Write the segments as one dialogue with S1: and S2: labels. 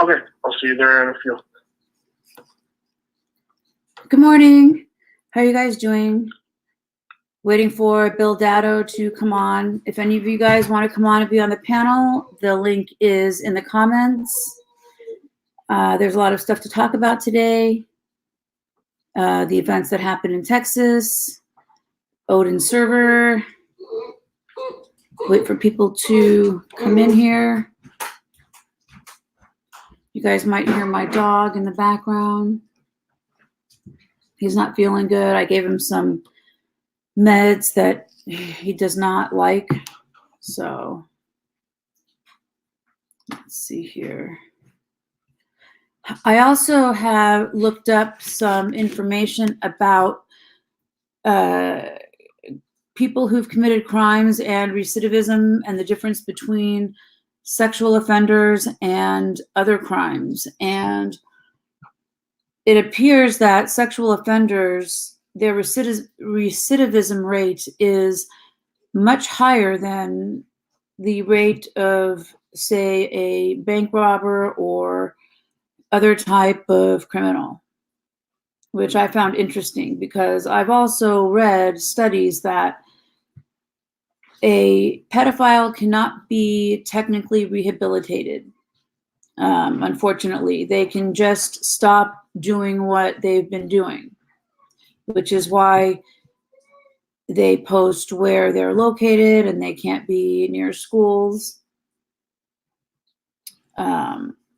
S1: Okay, I'll see you there in a few.
S2: Good morning. How are you guys doing? Waiting for Bil Daddo to come on. If any of you guys want to come on and be on the panel, the link is in the comments. There's a lot of stuff to talk about today. The events that happened in Texas, Odin server. Wait for people to come in here. You guys might hear my dog in the background. He's not feeling good. I gave him some meds that he does not like. So let's see here. I also have looked up some information about people who've committed crimes and recidivism and the difference between sexual offenders and other crimes. And it appears that sexual offenders, their recidivism rate is much higher than the rate of, say, a bank robber or other type of criminal, which I found interesting because I've also read studies that a pedophile cannot be technically rehabilitated. Unfortunately, they can just stop doing what they've been doing, which is why they post where they're located and they can't be near schools.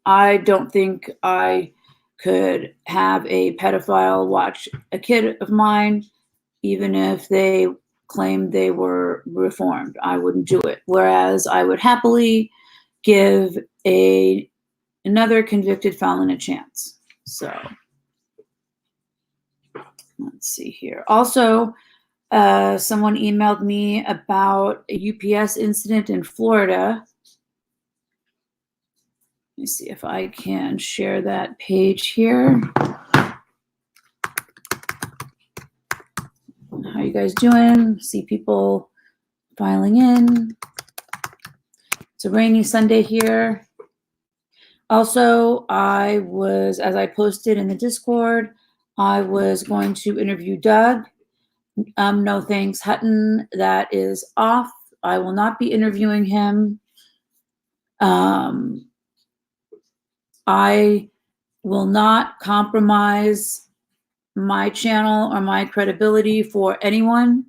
S2: I don't think I could have a pedophile watch a kid of mine, even if they claimed they were reformed. I wouldn't do it. Whereas I would happily give another convicted felon a chance. So let's see here. Also, someone emailed me about a UPS incident in Florida. Let me see if I can share that page here. How you guys doing? See people filing in. It's a rainy Sunday here. Also, as I posted in the Discord, I was going to interview Doug. No thanks, Hutton. That is off. I will not be interviewing him. I will not compromise my channel or my credibility for anyone.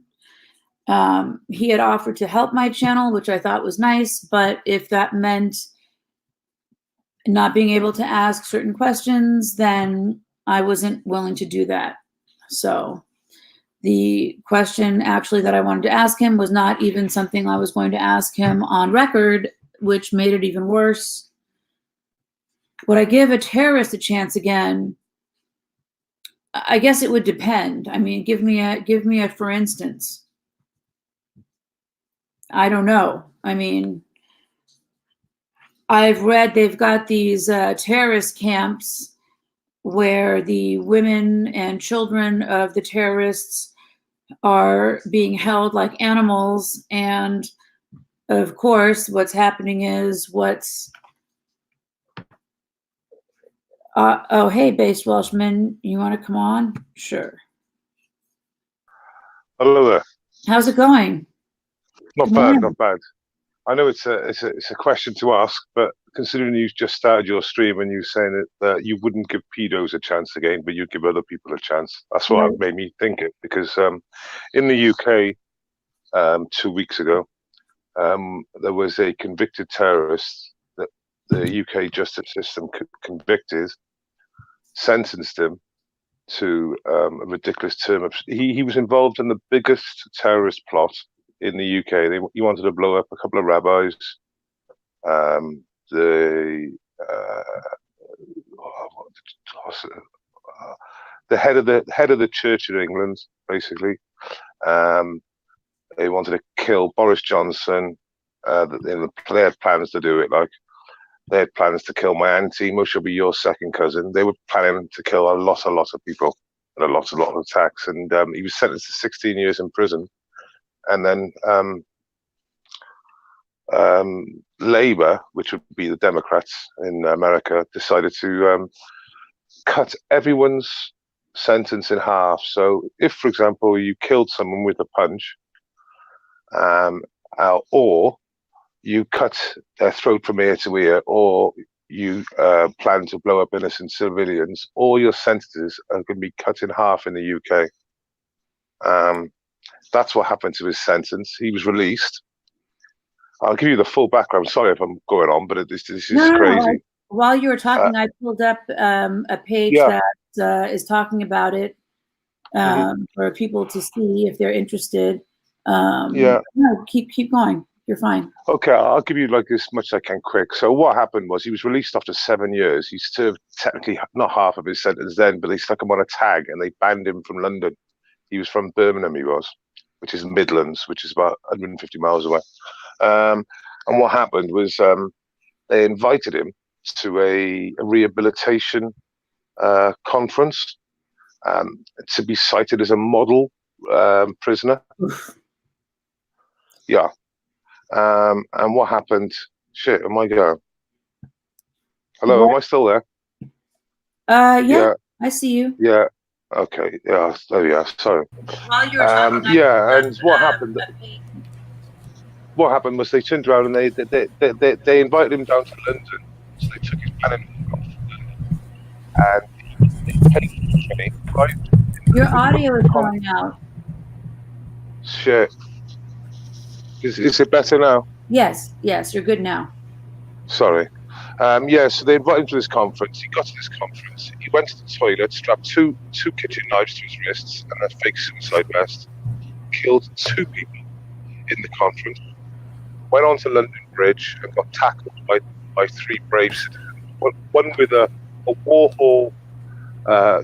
S2: He had offered to help my channel, which I thought was nice, but if that meant not being able to ask certain questions, then I wasn't willing to do that. So the question actually that I wanted to ask him was not even something I was going to ask him on record, which made it even worse. Would I give a terrorist a chance again? I guess it would depend. I mean, give me a for instance. I don't know. I mean, I've read they've got these terrorist camps where the women and children of the terrorists are being held like animals. And of course, what's happening is oh, hey, Based Welshman, you want to come on? Sure.
S3: Hello there.
S2: How's it going?
S3: Not bad, not bad. I know it's a question to ask, but considering you just started your stream and you saying that you wouldn't give pedos a chance again, but you'd give other people a chance, that's what made me think it. Because in the UK 2 weeks ago, there was a convicted terrorist that the UK justice system convicted, sentenced him to a ridiculous term of. He was involved in the biggest terrorist plot in the UK. He wanted to blow up a couple of rabbis. The head of the Church in England, basically. They wanted to kill Boris Johnson. They had plans to do it. Like they had plans to kill my auntie, which will be your second cousin. They were planning to kill a lot of people and a lot of attacks. And he was sentenced to 16 years in prison. And then Labour, which would be the Democrats in America, decided to cut everyone's sentence in half. So if, for example, you killed someone with a punch, or you cut their throat from ear to ear, or you plan to blow up innocent civilians, all your sentences are going to be cut in half in the UK. That's what happened to his sentence. He was released. I'll give you the full background. Sorry if I'm going on, but this is crazy.
S2: While you were talking, I pulled up a page that is talking about it for people to see if they're interested. No, keep going. You're fine.
S3: Okay, I'll give you like as much as I can quick. So what happened was he was released after 7 years. He served technically not half of his sentence then, but they stuck him on a tag and they banned him from London. He was from Birmingham, he was, which is Midlands, which is about 150 miles away. And what happened was they invited him to a rehabilitation conference to be cited as a model prisoner. Yeah. And what happened? Shit, am I going? Hello, am I still there?
S2: Yeah, I see you.
S3: Yeah. Okay. Yeah. There we are. Sorry.
S2: While you were talking,
S3: and what happened? What happened was they turned around and they invited him down to London. So they took his pen and they paid money, right?
S2: Your audio is going out.
S3: Shit. Is it better now?
S2: Yes, you're good now.
S3: Sorry. So they invited him to this conference. He got to this conference. He went to the toilet, strapped two kitchen knives to his wrists and a fake suicide vest. Killed 2 people in the conference. Went on to London Bridge and got tackled by 3 brave citizens. One with a warhol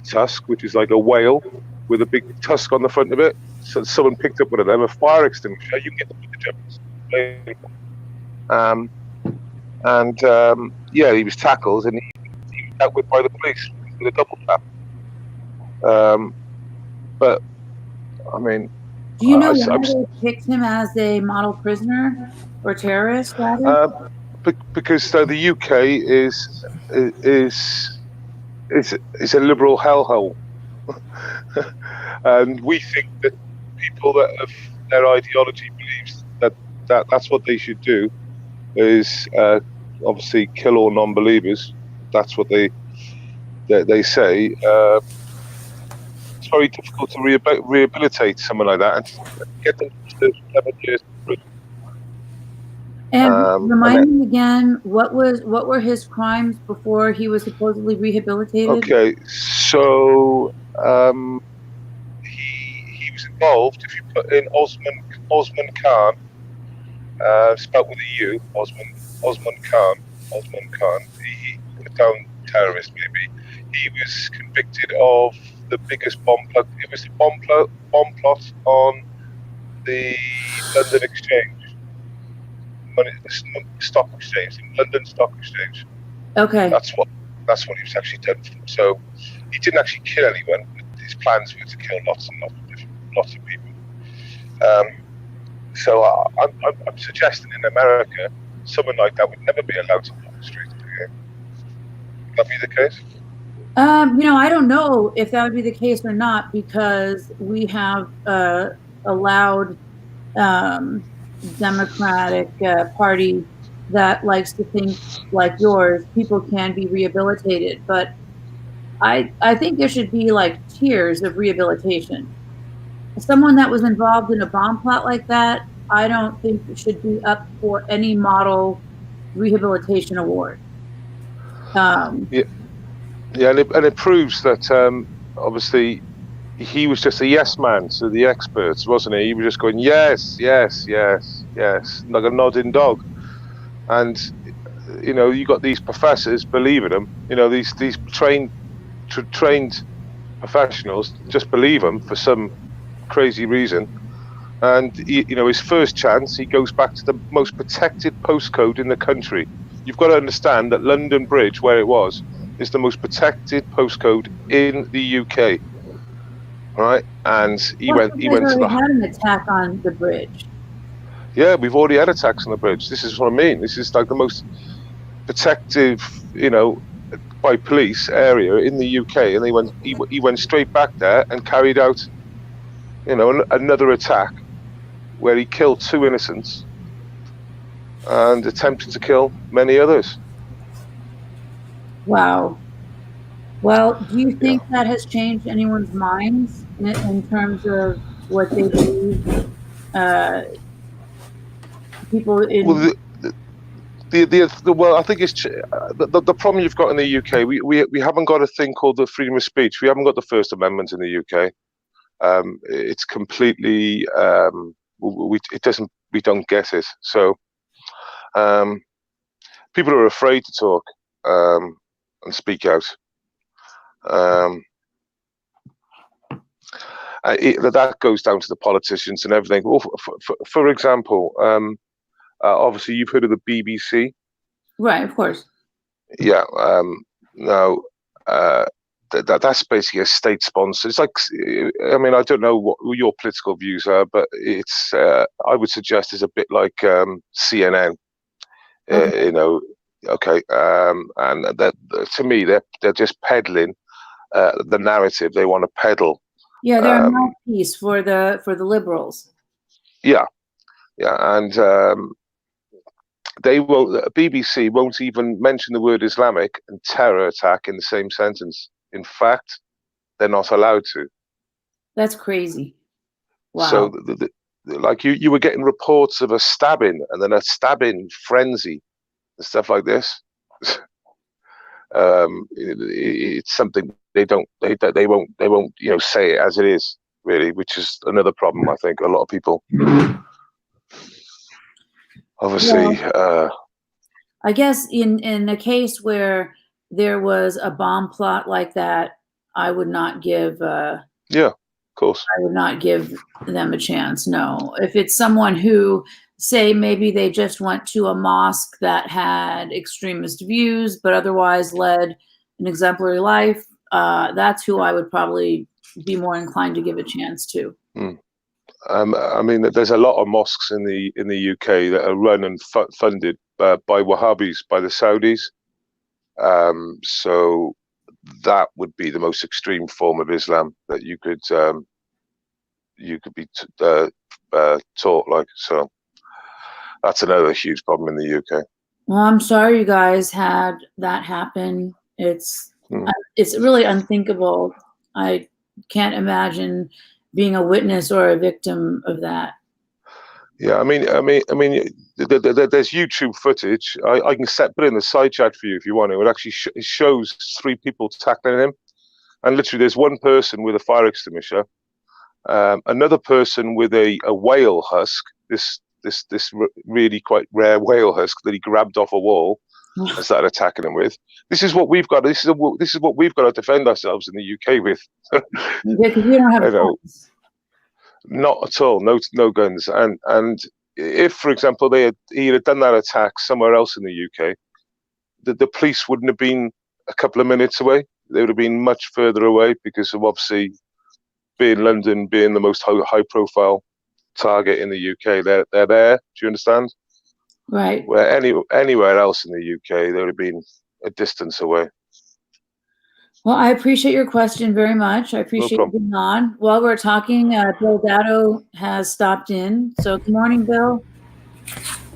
S3: tusk, which is like a whale with a big tusk on the front of it. So someone picked up one of them, a fire extinguisher. You can get the footage of it. He was tackled and he was dealt with by the police with a double tap. But I mean,
S2: do you know why they picked him as a model prisoner or terrorist?
S3: Because the UK is a liberal hellhole, and we think that people that have their ideology believes that's what they should do is obviously kill all non-believers. That's what they say. It's very difficult to rehabilitate someone like that and get them to 7 years in prison.
S2: And remind me again, what were his crimes before he was supposedly rehabilitated?
S3: Okay, so he was involved. If you put in Osman Khan, spelled with a U, Osman Khan, he put down terrorist maybe. He was convicted of the biggest bomb plot. It was a bomb plot on the London Exchange. The stock exchange, the London Stock Exchange. Okay. That's what he was actually done for. So he didn't actually kill anyone. His plans were to kill lots of people. So I'm suggesting in America, someone like that would never be allowed to walk the streets again. Would that be the case?
S2: I don't know if that would be the case or not, because we have allowed Democratic Party that likes to think like yours, people can be rehabilitated. But I think there should be like tiers of rehabilitation. Someone that was involved in a bomb plot like that, I don't think it should be up for any model rehabilitation award.
S3: And it proves that obviously he was just a yes man to the experts, wasn't he? He was just going yes, yes, yes, yes, like a nodding dog. And you got these professors believing him. These trained professionals just believe him for some crazy reason. And his first chance, he goes back to the most protected postcode in the country. You've got to understand that London Bridge, where it was, is the most protected postcode in the UK. All right, and he went to the.
S2: Had an attack on the bridge.
S3: Yeah, we've already had attacks on the bridge. This is what I mean. This is like the most protective, by police area in the UK, and he went straight back there and carried out, another attack where he killed 2 innocents and attempted to kill many others.
S2: Wow. Well, do you think that has changed anyone's minds in terms of what they believe? People in
S3: Well, well, I think it's the problem you've got in the UK. We haven't got a thing called the freedom of speech. We haven't got the First Amendment in the UK. It's completely we don't get it. So people are afraid to talk and speak out. That goes down to the politicians and everything. Well, for example, obviously you've heard of the BBC,
S2: right? Of course.
S3: Yeah. Now, that's basically a state sponsor. It's like, I mean, I don't know what your political views are, but it's I would suggest it's a bit like CNN.
S2: Okay.
S3: Okay, and that to me they're just peddling the narrative they want to peddle.
S2: Yeah, they're a mouthpiece for the liberals.
S3: Yeah, and BBC won't even mention the word Islamic and terror attack in the same sentence. In fact, they're not allowed to.
S2: That's crazy. Wow.
S3: So, like you were getting reports of a stabbing and then a stabbing frenzy and stuff like this. It's something they won't say it as it is, really, which is another problem. I think a lot of people, obviously.
S2: I guess in a case where there was a bomb plot like that, I would not give.
S3: Yeah, of course.
S2: I would not give them a chance. No, if it's someone who, say, maybe they just went to a mosque that had extremist views, but otherwise led an exemplary life, that's who I would probably be more inclined to give a chance to.
S3: I mean, there's a lot of mosques in the UK that are run and funded by Wahhabis, by the Saudis. So that would be the most extreme form of Islam that you could be taught like. So that's another huge problem in the UK.
S2: Well, I'm sorry you guys had that happen. It's really unthinkable. I can't imagine being a witness or a victim of that.
S3: Yeah, I mean, there's YouTube footage. I can put in the side chat for you if you want. It would actually it shows 3 people tackling him, and literally there's one person with a fire extinguisher, another person with a whale husk. This really quite rare whale husk that he grabbed off a wall and started attacking him with. This is what we've got. This is what we've got to defend ourselves in the UK with.
S2: Because you don't have guns.
S3: Not at all. No guns. And if, for example, he had done that attack somewhere else in the UK, the police wouldn't have been a couple of minutes away. They would have been much further away because of obviously London being the most high profile target in the UK. They're there. Do you understand?
S2: Right.
S3: Where anywhere else in the UK, they would have been a distance away.
S2: Well, I appreciate your question very much. I appreciate you being on. While we're talking, Bil Daddo has stopped in. So good morning, Bill.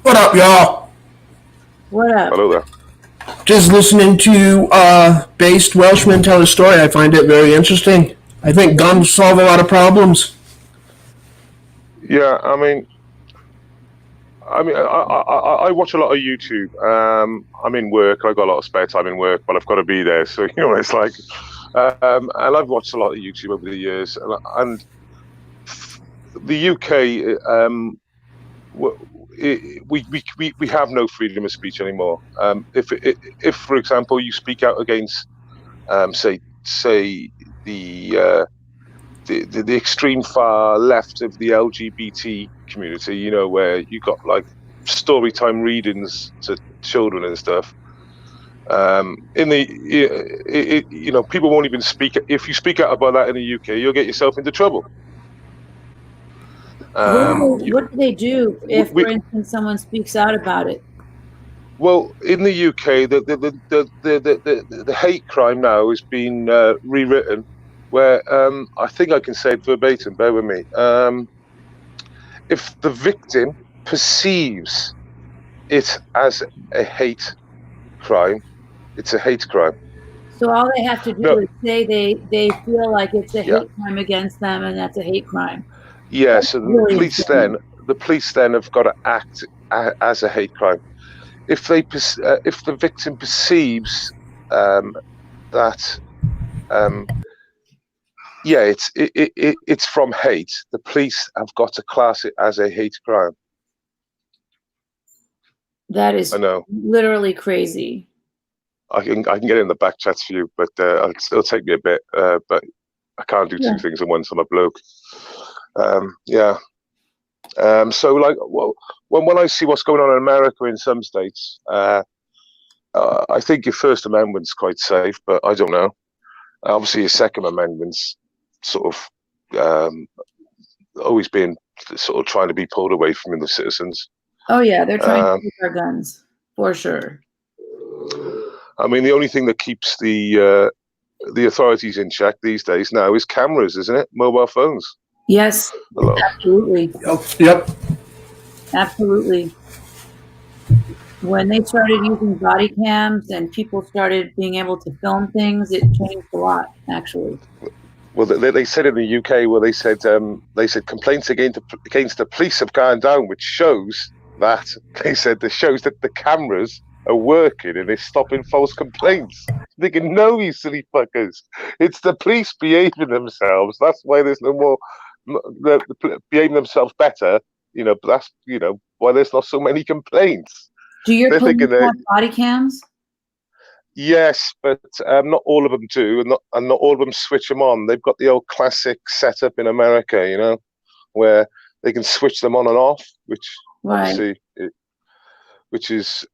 S4: What up, y'all?
S2: What up?
S3: Hello there.
S4: Just listening to Based Welshman tell a story. I find it very interesting. I think guns solve a lot of problems.
S3: Yeah, I mean, I watch a lot of YouTube. I'm in work. I've got a lot of spare time in work, but I've got to be there. So, it's like, and I've watched a lot of YouTube over the years. And the UK, we have no freedom of speech anymore. If for example, you speak out against, say the extreme far left of the LGBT community, where you got like story time readings to children and stuff. People won't even speak. If you speak out about that in the UK, you'll get yourself into trouble.
S2: What do they do if,
S3: we-
S2: for instance, someone speaks out about it?
S3: Well, in the UK, the hate crime now has been rewritten, where I think I can say it verbatim. Bear with me. If the victim perceives it as a hate crime, it's a hate crime.
S2: So all they have to do
S3: No,
S2: is say they feel like it's a
S3: yeah,
S2: hate crime against them, and that's a hate crime.
S3: yeah. So
S2: Really insane.
S3: the police then have got to act as a hate crime. If if the victim perceives that yeah, it's from hate, the police have got to class it as a hate crime.
S2: That is
S3: I know.
S2: literally crazy.
S3: I can get in the back chats for you, but it'll take me a bit. But I can't do two things at once. I'm a bloke. Yeah. So like, well, when I see what's going on in America in some states, I think your First Amendment's quite safe, but I don't know. Obviously, your Second Amendment's sort of always being sort of trying to be pulled away from the citizens.
S2: Oh yeah, they're trying to keep our guns for sure.
S3: I mean, the only thing that keeps the authorities in check these days now is cameras, isn't it? Mobile phones.
S2: Yes, absolutely.
S4: Yep.
S2: Absolutely. When they started using body cams and people started being able to film things, it changed a lot, actually.
S3: Well, they said in the UK, well, they said complaints against the police have gone down, which shows that shows that the cameras are working and they're stopping false complaints. Thinking, no, you silly fuckers, it's the police behaving themselves. That's why there's no more behaving themselves better. You know, that's why there's not so many complaints.
S2: Do your police have body cams?
S3: Yes, but not all of them do, and not all of them switch them on. They've got the old classic setup in America, where they can switch them on and off, which obviously, which is,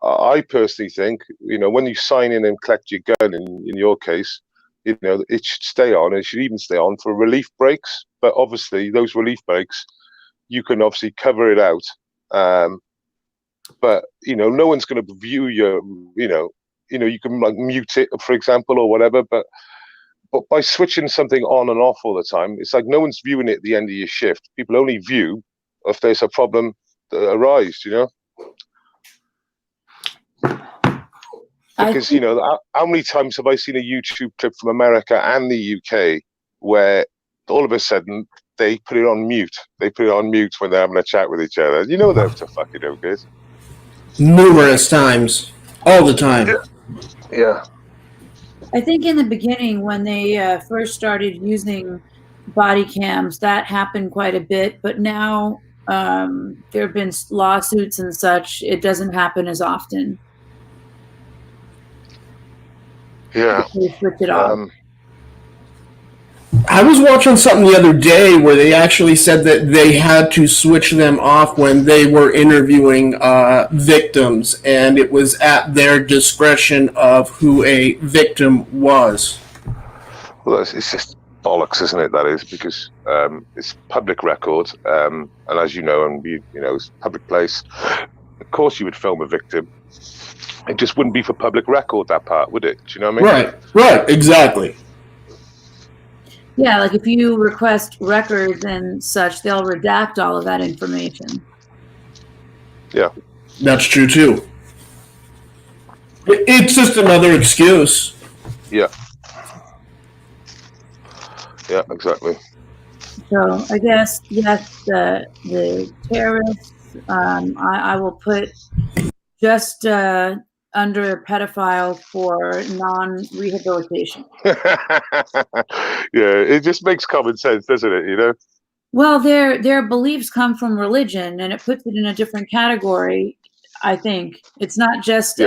S3: I personally think, when you sign in and collect your gun, in your case, it should stay on. It should even stay on for relief breaks. But obviously, those relief breaks, you can obviously cover it out. But no one's going to view your, you can like mute it, for example, or whatever. But by switching something on and off all the time, it's like no one's viewing it at the end of your shift. People only view if there's a problem that arises, Because how many times have I seen a YouTube clip from America and the UK where all of a sudden they put it on mute? They put it on mute when they're having a chat with each other. You know they're up to fucking guys.
S4: Numerous times, all the time.
S3: Yeah.
S2: I think in the beginning when they first started using body cams, that happened quite a bit. But now there have been lawsuits and such. It doesn't happen as often.
S3: Yeah.
S2: They switch it off.
S4: I was watching something the other day where they actually said that they had to switch them off when they were interviewing victims, and it was at their discretion of who a victim was.
S3: Well, it's just bollocks, isn't it? That is, because it's public record, and as you know, and it's a public place. Of course, you would film a victim. It just wouldn't be for public record, that part, would it? Do you know what I mean?
S4: Right, exactly.
S2: Yeah, like if you request records and such, they'll redact all of that information.
S3: Yeah.
S4: That's true, too. It's just another excuse.
S3: Yeah. Yeah, exactly.
S2: So I guess, yes, the terrorists, I will put just under pedophiles for non-rehabilitation.
S3: Yeah, it just makes common sense, doesn't it?
S2: Well, their beliefs come from religion, and it puts it in a different category. I think it's not just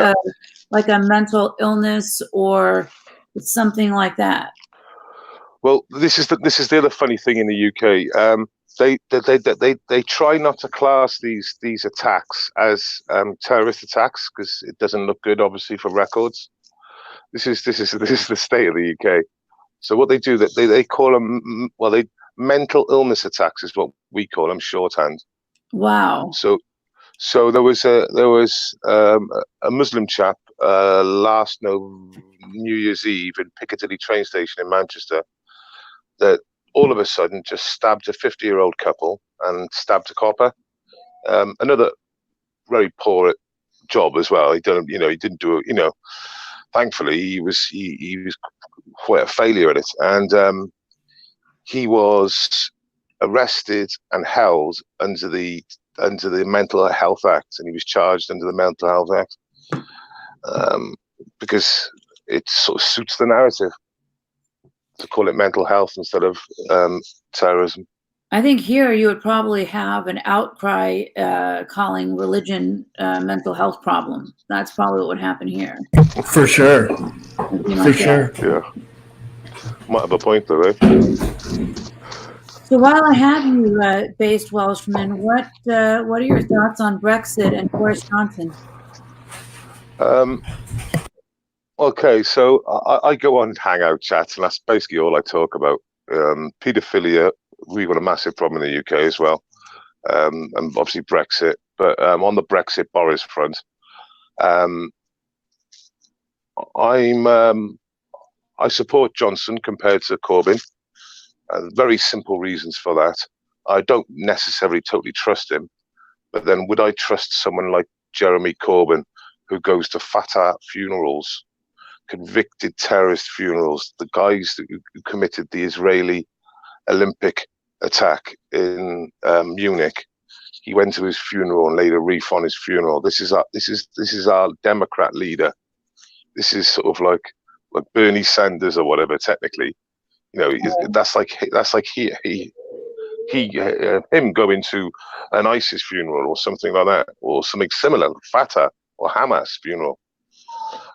S2: like a mental illness or something like that.
S3: Well, this is the other funny thing in the UK. They try not to class these attacks as terrorist attacks because it doesn't look good, obviously, for records. This is the state of the UK. So what they do, that they call them mental illness attacks is what we call them, shorthand.
S2: Wow.
S3: So there was a Muslim chap last New Year's Eve in Piccadilly train station in Manchester that all of a sudden just stabbed a 50-year-old couple and stabbed a copper. Another very poor job as well. He didn't do it. Thankfully he was quite a failure at it, and he was arrested and held under the Mental Health Act, and he was charged under the Mental Health Act because it sort of suits the narrative to call it mental health instead of terrorism.
S2: I think here you would probably have an outcry calling religion mental health problem. That's probably what would happen here.
S4: For sure. For sure.
S3: Yeah. Might have a point though, eh?
S2: So while I have you, Based Welshman, what are your thoughts on Brexit and Boris Johnson?
S3: Okay, so I go on hangout chats, and that's basically all I talk about. Paedophilia, we've got a massive problem in the UK as well, and obviously Brexit. But on the Brexit Boris front, I support Johnson compared to Corbyn. Very simple reasons for that. I don't necessarily totally trust him, but then would I trust someone like Jeremy Corbyn, who goes to Fatah funerals, convicted terrorist funerals, the guys who committed the Israeli Olympic attack in Munich? He went to his funeral and laid a wreath on his funeral. This is our Democrat leader. This is sort of like Bernie Sanders or whatever. Technically, that's like him going to an ISIS funeral or something like that, or something similar, Fatah or Hamas funeral.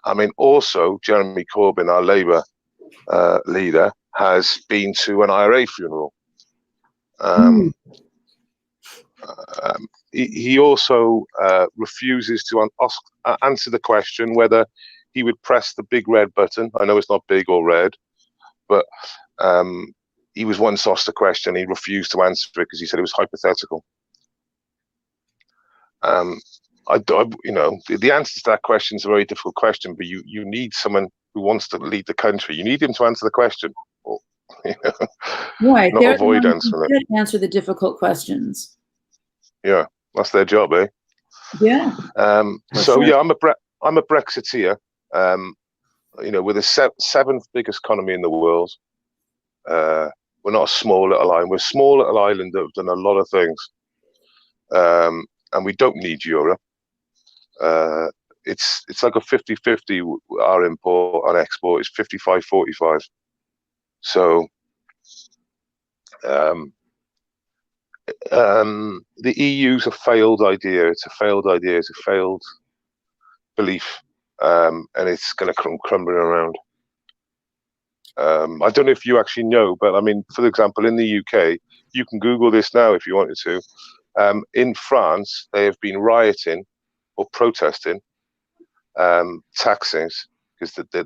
S3: I mean, also Jeremy Corbyn, our Labour leader, has been to an IRA funeral. He also refuses to answer the question whether he would press the big red button. I know it's not big or red, but he was once asked a question. He refused to answer it because he said it was hypothetical. The answer to that question is a very difficult question, but you need someone who wants to lead the country. You need him to answer the question, or,
S2: right?
S3: Not avoid answering it.
S2: Answer the difficult questions.
S3: Yeah, that's their job, eh?
S2: Yeah.
S3: So yeah, I'm a Brexiteer. We're the seventh biggest economy in the world. We're not a small little island. We're a small little island that have done a lot of things, and we don't need Europe. It's like a 50-50. Our import and export is 55-45. So the EU's a failed idea. It's a failed idea. It's a failed belief, and it's going to come crumbling around. I don't know if you actually know, but I mean, for example, in the UK, you can Google this now if you wanted to. In France, they have been rioting or protesting taxes because they're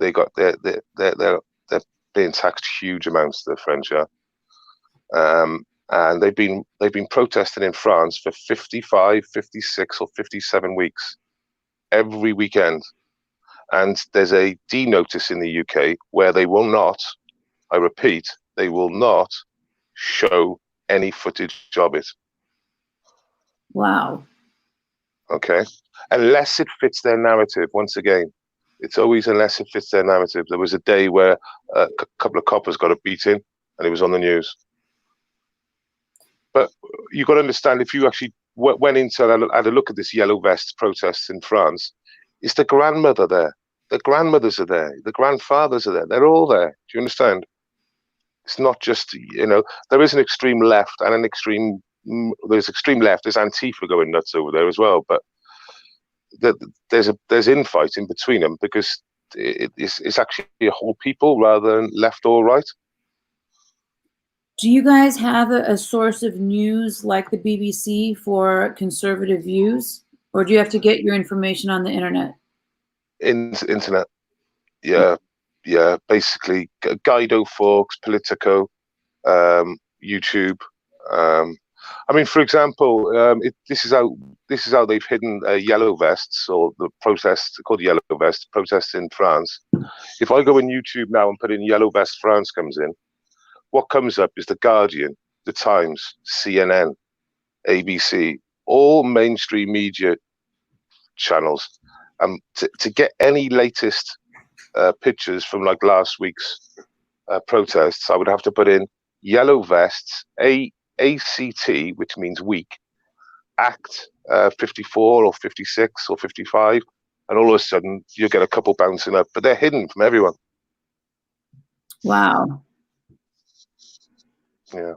S3: being taxed huge amounts. The French are, and they've been protesting in France for 55, 56, or 57 weeks every weekend. And there's a D notice in the UK where they will not, I repeat, they will not show any footage of it.
S2: Wow.
S3: Okay. Unless it fits their narrative. Once again, it's always unless it fits their narrative. There was a day where a couple of coppers got a beating and it was on the news. But you've got to understand, if you actually went into and had a look at this yellow vest protests in France, it's the grandmother there. The grandmothers are there. The grandfathers are there. They're all there. Do you understand? It's not just, there is an extreme left and an extreme, there's extreme left. There's Antifa going nuts over there as well. But there's infighting between them because it's actually a whole people rather than left or right.
S2: Do you guys have a source of news like the BBC for conservative views? Or do you have to get your information on the internet?
S3: Internet. Yeah. Basically, Guido Fawkes, Politico, YouTube. I mean, for example, this is how they've hidden yellow vests, or the protests called yellow vests, protests in France. If I go on YouTube now and put in yellow vest France comes in, what comes up is The Guardian, The Times, CNN, ABC, all mainstream media channels. To get any latest pictures from like last week's protests, I would have to put in yellow vests, ACT, which means week, Act 54 or 56 or 55, and all of a sudden you get a couple bouncing up, but they're hidden from everyone.
S2: Wow.
S3: Yeah.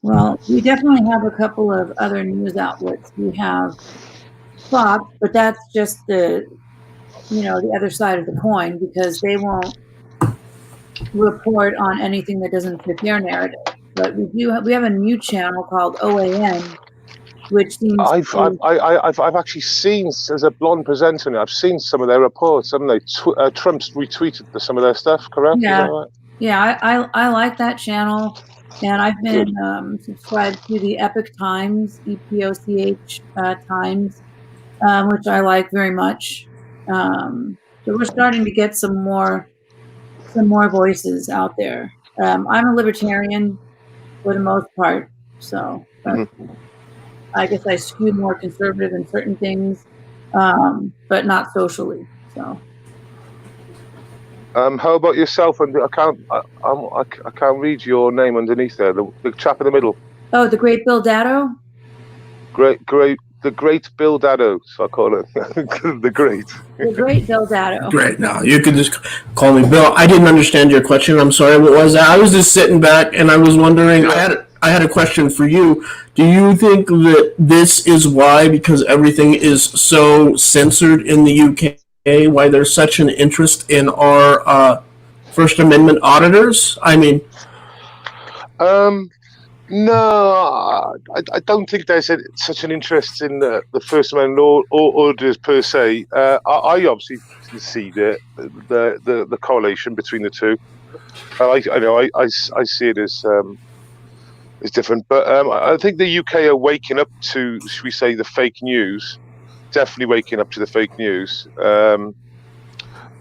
S2: Well, we definitely have a couple of other news outlets. We have Fox, but that's just the other side of the coin, because they won't report on anything that doesn't fit their narrative. But we have a new channel called OAN, which seems
S3: I've actually seen, as a blonde presenter now, I've seen some of their reports, haven't they? Trump's retweeted some of their stuff, correct?
S2: Yeah.
S3: Is that right?
S2: Yeah, I like that channel, and I've been subscribed to the Epoch Times, EPOCH Times, which I like very much. So we're starting to get some more voices out there. I'm a libertarian for the most part, so but I guess I skew more conservative in certain things, but not socially. So.
S3: How about yourself? And I can't read your name underneath there. The chap in the middle.
S2: Oh, the great Bil Daddo.
S3: The great Bil Daddo. So I call it the great.
S2: The great Bil Daddo.
S4: Great. No, you can just call me Bill. I didn't understand your question. I'm sorry. What was that? I was just sitting back and I was wondering.
S3: Yeah.
S4: I had a question for you. Do you think that this is why, because everything is so censored in the UK, why there's such an interest in our First Amendment auditors? I mean,
S3: no, I don't think there's such an interest in the First Amendment auditors per se. I obviously see the correlation between the two. I see it as different, but I think the UK are waking up to, should we say, the fake news. Definitely waking up to the fake news. But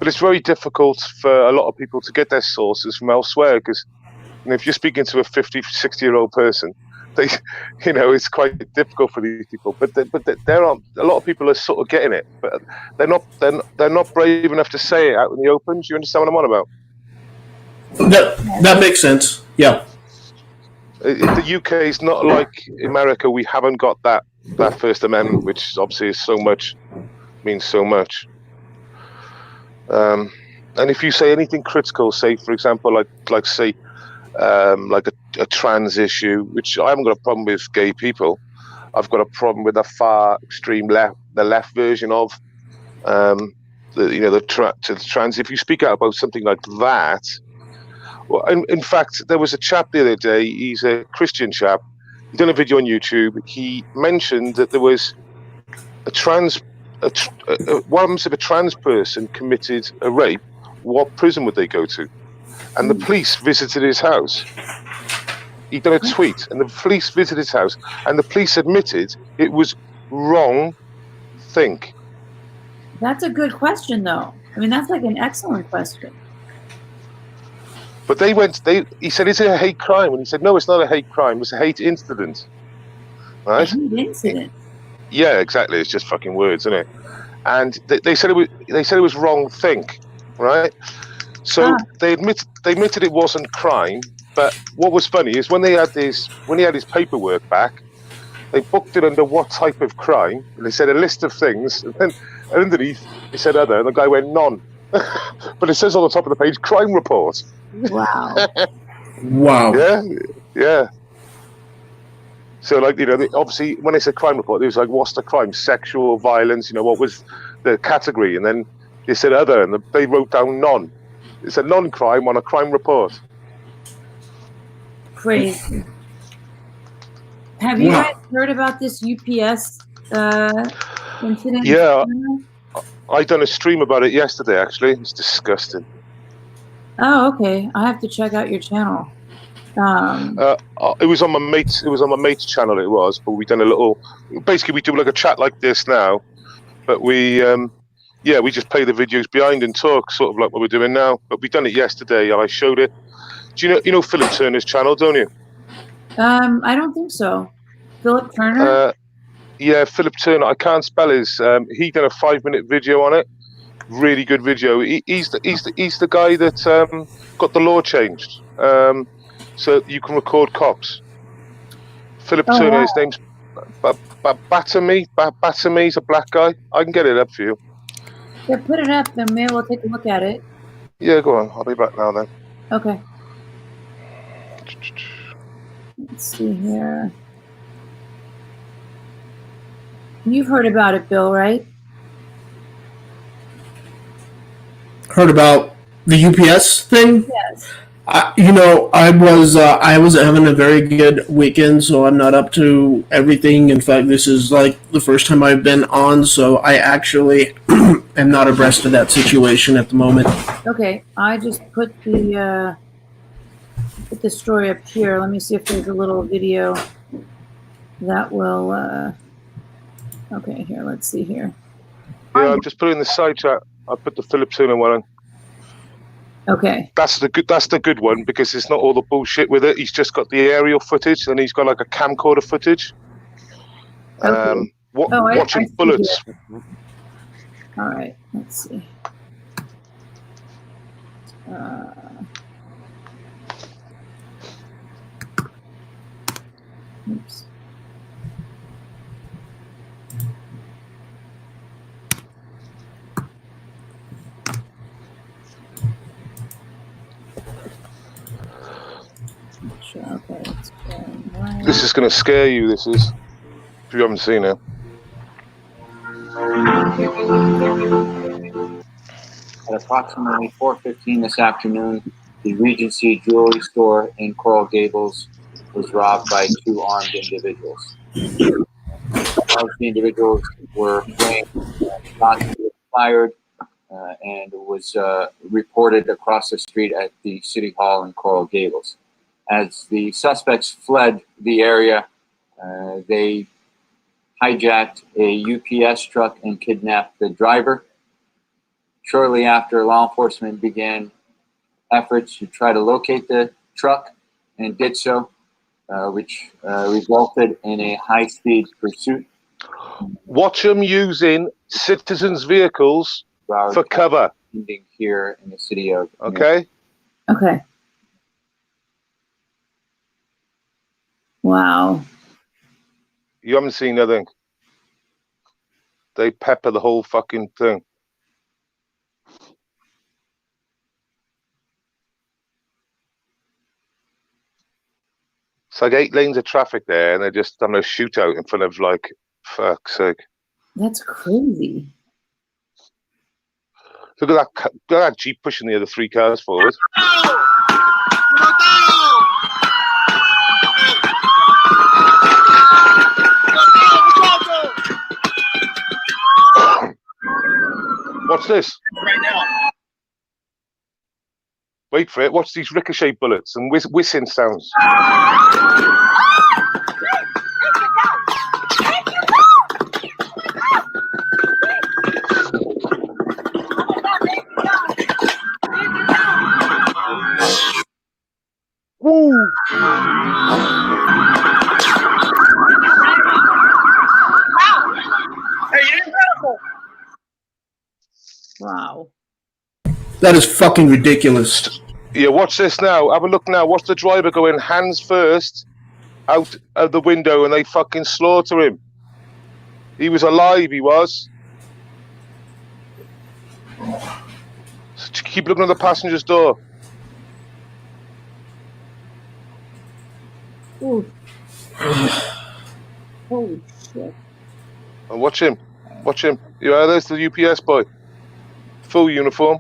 S3: it's very difficult for a lot of people to get their sources from elsewhere, because if you're speaking to a 50, 60-year-old person, it's quite difficult for these people. But there are a lot of people are sort of getting it, but they're not brave enough to say it out in the open. Do you understand what I'm on about?
S4: That makes sense. Yeah.
S3: The UK is not like America. We haven't got that First Amendment, which obviously is means so much. And if you say anything critical, say for example, like a trans issue, which I haven't got a problem with gay people, I've got a problem with the far extreme left, the left version of the trans. If you speak out about something like that, well, in fact, there was a chap the other day. He's a Christian chap. He done a video on YouTube. He mentioned that there was once if a trans person committed a rape, what prison would they go to? And the police visited his house. He done a tweet, and the police visited his house, and the police admitted it was wrong. Think.
S2: That's a good question, though. I mean, that's like an excellent question.
S3: But he said, is it a hate crime? And he said, no, it's not a hate crime. It's a hate incident. Right?
S2: A hate incident.
S3: Yeah, exactly. It's just fucking words, isn't it? And they said it was wrong. Think, right? So they admitted it wasn't crime. But what was funny is when he had his paperwork back, they booked it under what type of crime, and they said a list of things, and then underneath he said other, and the guy went none. But it says on the top of the page, crime report.
S2: Wow.
S4: Wow.
S3: Yeah. So, obviously, when they said crime report, it was like, what's the crime? Sexual violence, what was the category? And then they said other, and they wrote down none. It's a non-crime on a crime report.
S2: Crazy. Have you guys heard about this UPS incident?
S3: Yeah. I done a stream about it yesterday, actually. It's disgusting.
S2: Oh, okay. I have to check out your channel.
S3: It was on my mate's. It was on my mate's channel. It was, but we done a little. Basically, we do like a chat like this now, but we we just play the videos behind and talk, sort of like what we're doing now. But we done it yesterday, and I showed it. Do you know Philip Turner's channel, don't you?
S2: I don't think so. Philip Turner?
S3: Yeah, Philip Turner. I can't spell his. He done a 5-minute video on it. Really good video. He's the guy that got the law changed, so you can record cops. Philip
S2: Oh,
S3: Turner.
S2: wow.
S3: His name's Batami. Batami's a black guy. I can get it up for you.
S2: Yeah, put it up, then maybe we'll take a look at it.
S3: Yeah, go on. I'll be back now then.
S2: Okay. Let's see here. You've heard about it, Bill, right?
S4: Heard about the UPS thing?
S2: Yes.
S4: I was having a very good weekend, so I'm not up to everything. In fact, this is like the first time I've been on, so I actually am not abreast of that situation at the moment.
S2: Okay, I just put the story up here. Let me see if there's a little video that will. Okay, here. Let's see here.
S3: Yeah, I've just put it in the side chat. I put the Philip Turner one on.
S2: Okay.
S3: That's the good one because it's not all the bullshit with it. He's just got the aerial footage and he's got like a camcorder footage.
S2: Okay.
S3: Watching bullets.
S2: All right. Let's see. Oops. Okay, it's going right.
S3: This is going to scare you. This is, if you haven't seen it.
S5: At approximately 4:15 this afternoon, the Regency jewelry store in Coral Gables was robbed by 2 armed individuals. All the individuals were fleeing, shots were fired, and was reported across the street at the City Hall in Coral Gables. As the suspects fled the area, they hijacked a UPS truck and kidnapped the driver. Shortly after, law enforcement began efforts to try to locate the truck and did so, which resulted in a high-speed pursuit.
S3: Watch them using citizens' vehicles for cover.
S5: Here in the city of
S3: Okay.
S2: Okay. Wow.
S3: You haven't seen nothing. They pepper the whole fucking thing. It's like 8 lanes of traffic there, and they're just having a shootout in front of, like, fuck's sake.
S2: That's crazy.
S3: Look at that Jeep pushing the other 3 cars forward. What's this?
S1: Right now.
S3: Wait for it. Watch these ricochet bullets and whistling sounds. Woo!
S2: Wow.
S4: That is fucking ridiculous.
S3: Yeah, watch this now. Have a look now. Watch the driver going hands first out of the window and they fucking slaughter him. He was alive, he was. So keep looking at the passenger's door.
S2: Ooh. Holy shit.
S3: And watch him. Watch him. Yeah, there's the UPS boy. Full uniform.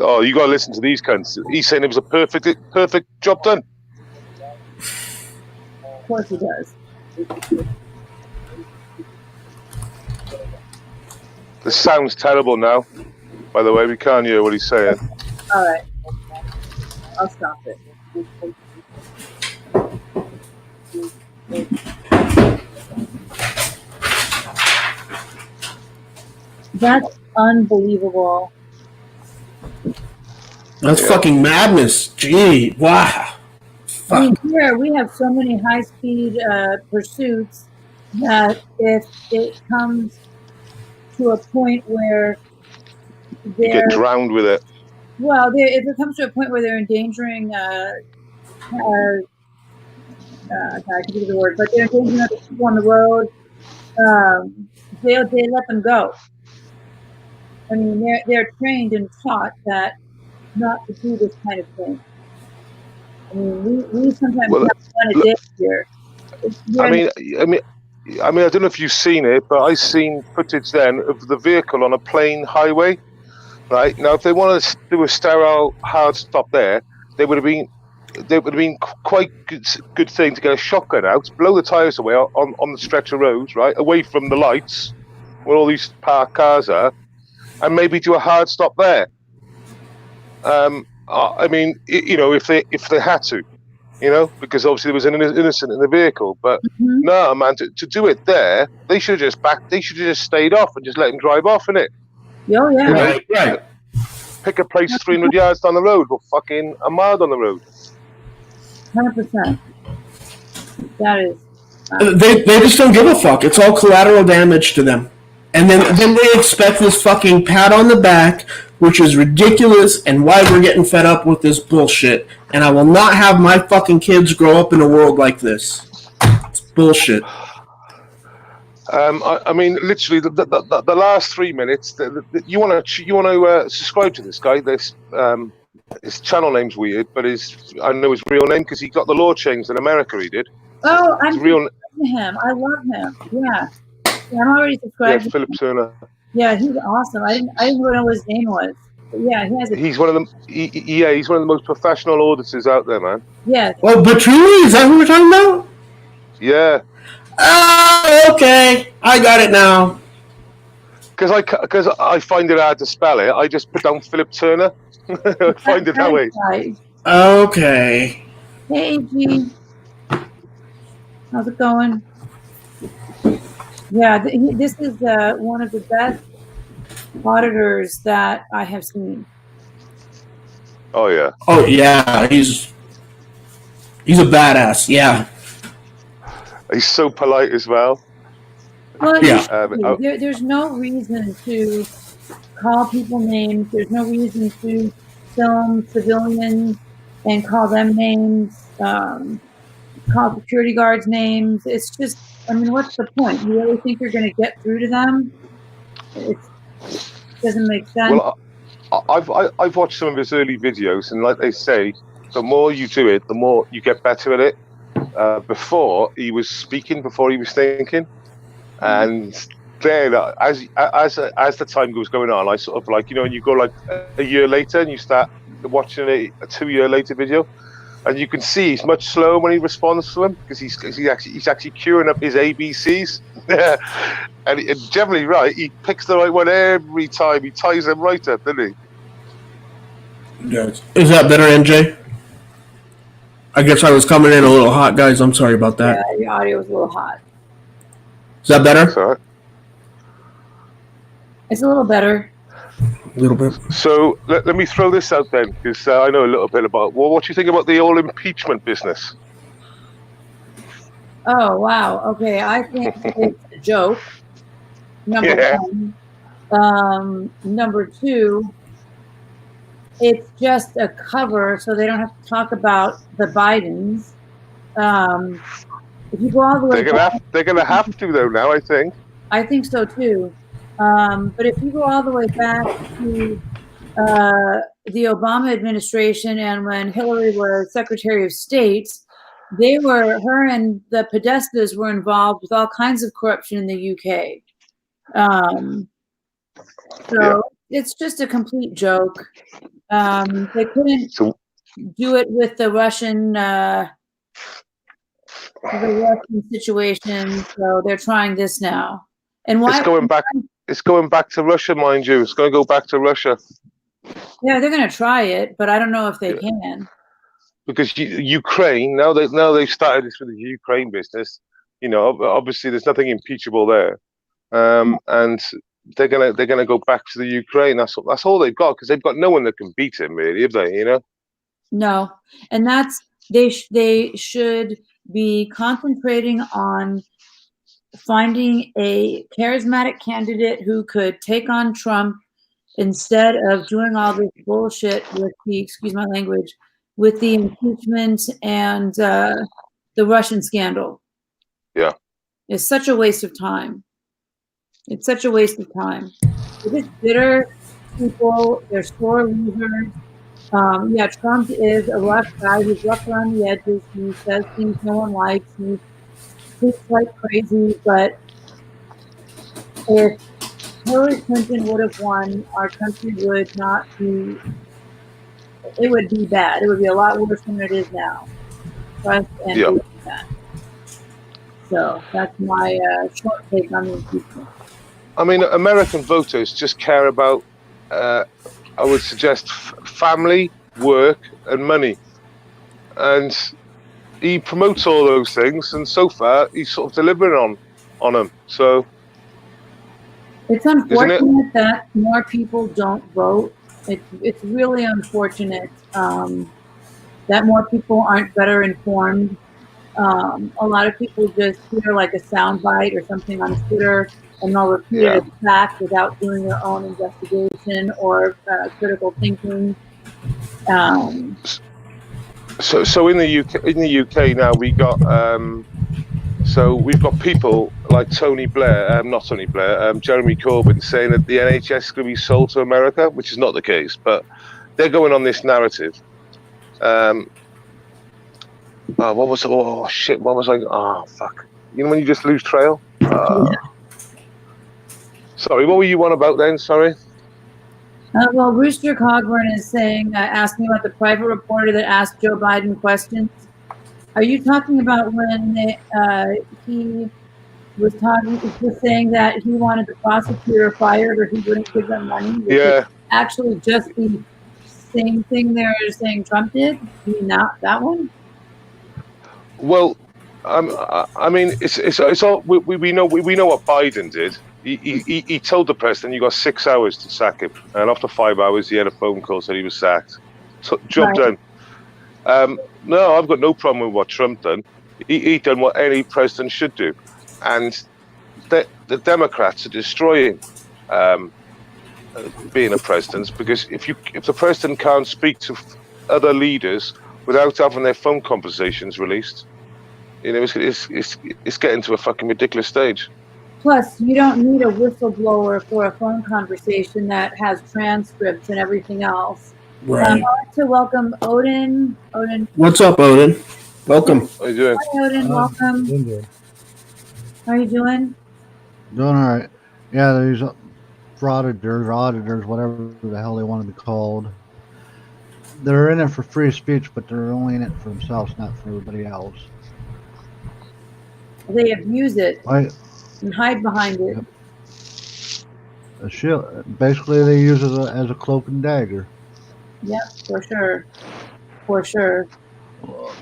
S3: Oh, you got to listen to these cunts. He's saying it was a perfect job done.
S2: Of course he does.
S3: This sounds terrible now. By the way, we can't hear what he's saying.
S2: All right. I'll stop it. That's unbelievable.
S4: That's fucking madness. Gee, wow.
S2: I mean, here we have so many high-speed pursuits that if it comes to a point where
S3: You
S2: they're
S3: get drowned with it.
S2: well, if it comes to a point where they're endangering, I can't think of the word, but they're endangering other people on the road, they let them go. I mean, they're trained and taught that not to do this kind of thing. I mean, we sometimes have one a day here.
S3: I mean, I don't know if you've seen it, but I've seen footage then of the vehicle on a plain highway. Right now, if they wanted to do a sterile hard stop there, they would have been quite good thing to get a shotgun out, blow the tires away on the stretch of roads, right, away from the lights where all these parked cars are, and maybe do a hard stop there. I mean, you know, if they had to, you know, because obviously there was an innocent in the vehicle. But no, man, to do it there, they should have just stayed off and just let him drive off, innit?
S2: Oh, yeah.
S4: Right.
S3: Pick a place 300 yards down the road, or fucking a mile down the road.
S2: 100%. That is.
S4: They just don't give a fuck. It's all collateral damage to them. And then they expect this fucking pat on the back, which is ridiculous and why we're getting fed up with this bullshit. And I will not have my fucking kids grow up in a world like this. It's bullshit.
S3: I mean, literally, the last 3 minutes. You want to subscribe to this guy? His channel name's weird, but I know his real name because he got the law changed in America. He did.
S2: Oh, I'm him. I love him. Yeah, I'm already subscribed.
S3: Yeah, Philip Turner.
S2: Yeah, he's awesome. I didn't know what his name was. But yeah,
S3: he's one of them. He's one of the most professional auditors out there, man.
S2: Yeah.
S4: Well, but truly, is that who we're talking about?
S3: Yeah.
S4: Oh, okay. I got it now.
S3: Because I find it hard to spell it, I just put down Philip Turner. I find it that way.
S2: Right.
S4: Okay.
S2: Hey, G. How's it going? Yeah, this is one of the best auditors that I have seen.
S3: Oh yeah.
S4: Oh yeah, he's a badass. Yeah.
S3: He's so polite as well.
S2: Well,
S4: yeah.
S2: There's no reason to call people names. There's no reason to film civilians and call them names. Call security guards names. It's just, I mean, what's the point? You really think you're going to get through to them? It doesn't make sense.
S3: Well, I've watched some of his early videos, and like they say, the more you do it, the more you get better at it. Before he was speaking, before he was thinking, and then as the time goes going on, I sort of like, you know, when you go like a year later and you start watching a 2 year later video, and you can see he's much slower when he responds to them because he's actually queuing up his ABCs. and generally, right, he picks the right one every time. He ties them right up, doesn't he?
S4: Yes. Is that better, NJ? I guess I was coming in a little hot, guys. I'm sorry about that.
S2: Yeah, your audio was a little hot.
S4: Is that better?
S3: That's all right.
S2: It's a little better.
S4: A little bit.
S3: So let me throw this out then, because I know a little bit about. Well, what do you think about the whole impeachment business?
S2: Oh wow. Okay, I think it's a joke. Number one. Number two. It's just a cover, so they don't have to talk about the Bidens. If you go all the way
S3: they're gonna have to though now. I think.
S2: I think so too. But if you go all the way back to the Obama administration and when Hillary was Secretary of State, her and the Podestas were involved with all kinds of corruption in the UK. So it's just a complete joke. They couldn't
S3: So
S2: do it with the Russian situation, so they're trying this now. And why?
S3: it's going back. It's going back to Russia, mind you. It's going to go back to Russia.
S2: Yeah, they're going to try it, but I don't know if they can.
S3: Because Ukraine they've started this with the Ukraine business. You know, obviously there's nothing impeachable there, and they're gonna go back to the Ukraine. That's all they've got, because they've got no one that can beat him, really, have they? You know.
S2: No, and they should be concentrating on finding a charismatic candidate who could take on Trump instead of doing all this bullshit with the, excuse my language, with the impeachment and the Russian scandal.
S3: Yeah.
S2: It's such a waste of time. It's such a waste of time. They're just bitter people. They're sore losers. Yeah, Trump is a rough guy. He's rough around the edges. He says things no one likes. He speaks like crazy. But if Hillary Clinton would have won, our country would not be. It would be bad. It would be a lot worse than it is now. Trust and believe that. So that's my short take on the impeachment.
S3: I mean, American voters just care about, I would suggest, family, work, and money. And he promotes all those things, and so far he's sort of delivering on them. So
S2: it's unfortunate that more people don't vote. It's really unfortunate that more people aren't better informed. A lot of people just hear like a soundbite or something on Twitter, and they'll repeat it as fact without doing their own investigation or critical thinking.
S3: So in the UK now we've got people like Jeremy Corbyn saying that the NHS is going to be sold to America, which is not the case, but they're going on this narrative. What was I? Oh fuck! You know when you just lose trail. Sorry, what were you on about then? Sorry.
S2: Well, Rooster Cogburn is saying, asking about the private reporter that asked Joe Biden questions. Are you talking about when he was saying that he wanted the prosecutor fired or he wouldn't give them money?
S3: Yeah.
S2: Actually, just the same thing they're saying Trump did. You mean that one?
S3: Well, I mean, it's all we know what Biden did. He told the president you got 6 hours to sack him, and after 5 hours he had a phone call said he was sacked. Job done. No, I've got no problem with what Trump done. He done what any president should do, and the Democrats are destroying being a president, because if the president can't speak to other leaders without having their phone conversations released, you know, it's getting to a fucking ridiculous stage.
S2: Plus, you don't need a whistleblower for a phone conversation that has transcripts and everything else.
S4: Right.
S2: I'd like to welcome Odin.
S4: What's up, Odin? Welcome.
S3: How you doing?
S2: Hi, Odin. Welcome.
S6: Doing good.
S2: How are you doing?
S6: Doing all right. Yeah, these auditors, whatever the hell they want to be called. They're in it for free speech, but they're only in it for themselves, not for everybody else.
S2: They abuse it and hide behind it.
S6: Yep. A shield. Basically, they use it as a cloak and dagger.
S2: Yep, for sure. For sure.
S6: Well,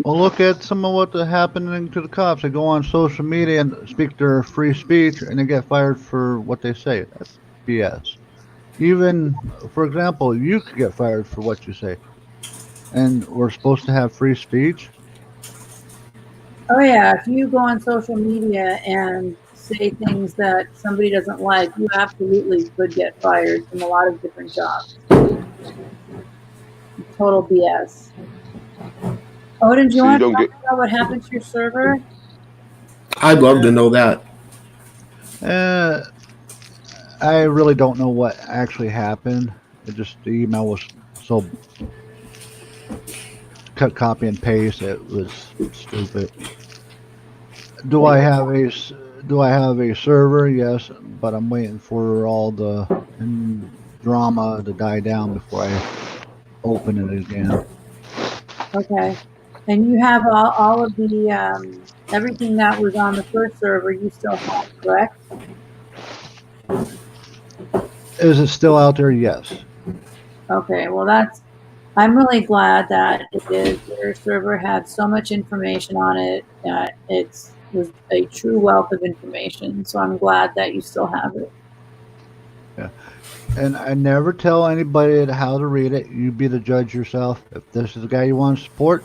S6: look at some of what's happening to the cops. They go on social media and speak their free speech, and they get fired for what they say. That's BS. Even, for example, you could get fired for what you say. And we're supposed to have free speech?
S2: Oh, yeah. If you go on social media and say things that somebody doesn't like, you absolutely could get fired from a lot of different jobs. Total BS. Odin, do you want to talk about what happened to your server?
S4: I'd love to know that.
S6: I really don't know what actually happened. The email was so cut, copy, and paste. It was stupid. Do I have a server? Yes, but I'm waiting for all the drama to die down before I open it again.
S2: Okay. And you have all of the, everything that was on the first server, you still have, correct?
S6: Is it still out there? Yes.
S2: Okay, well I'm really glad that it is. Your server had so much information on it that it was a true wealth of information. So I'm glad that you still have it.
S6: Yeah. And I never tell anybody how to read it. You be the judge yourself. If this is the guy you want to support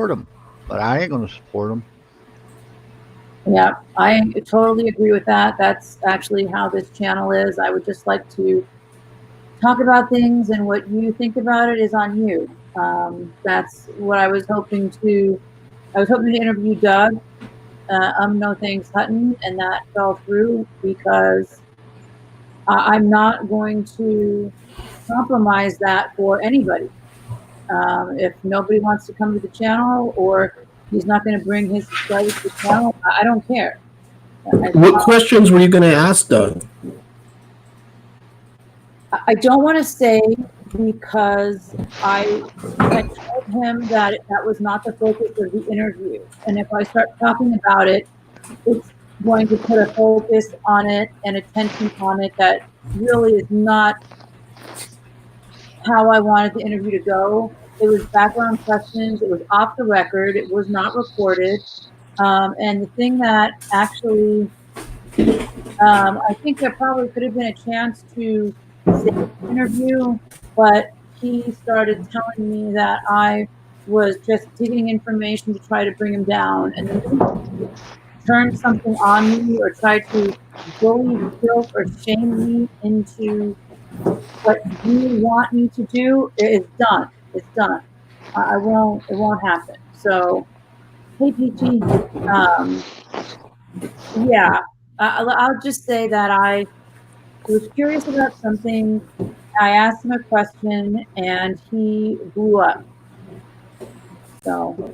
S6: him. But I ain't going to support him.
S2: Yeah, I totally agree with that. That's actually how this channel is. I would just like to talk about things, and what you think about it is on you. That's what I was hoping to. I was hoping to interview Doug. No thanks, Hutton, and that fell through because I'm not going to compromise that for anybody. If nobody wants to come to the channel, or he's not going to bring his subscribers to the channel, I don't care.
S4: What questions were you going to ask, Doug?
S2: I don't want to say, because I told him that that was not the focus of the interview. And if I start talking about it, it's going to put a focus on it and attention on it that really is not how I wanted the interview to go. It was background questions. It was off the record. It was not recorded. And the thing that actually, I think there probably could have been a chance to save the interview, but he started telling me that I was just digging information to try to bring him down, and then turn something on me or try to bully, guilt, or shame me into what you want me to do. It's done. It's done. It won't happen. So, hey, Peachy. Yeah, I'll just say that I was curious about something. I asked him a question, and he blew up. So,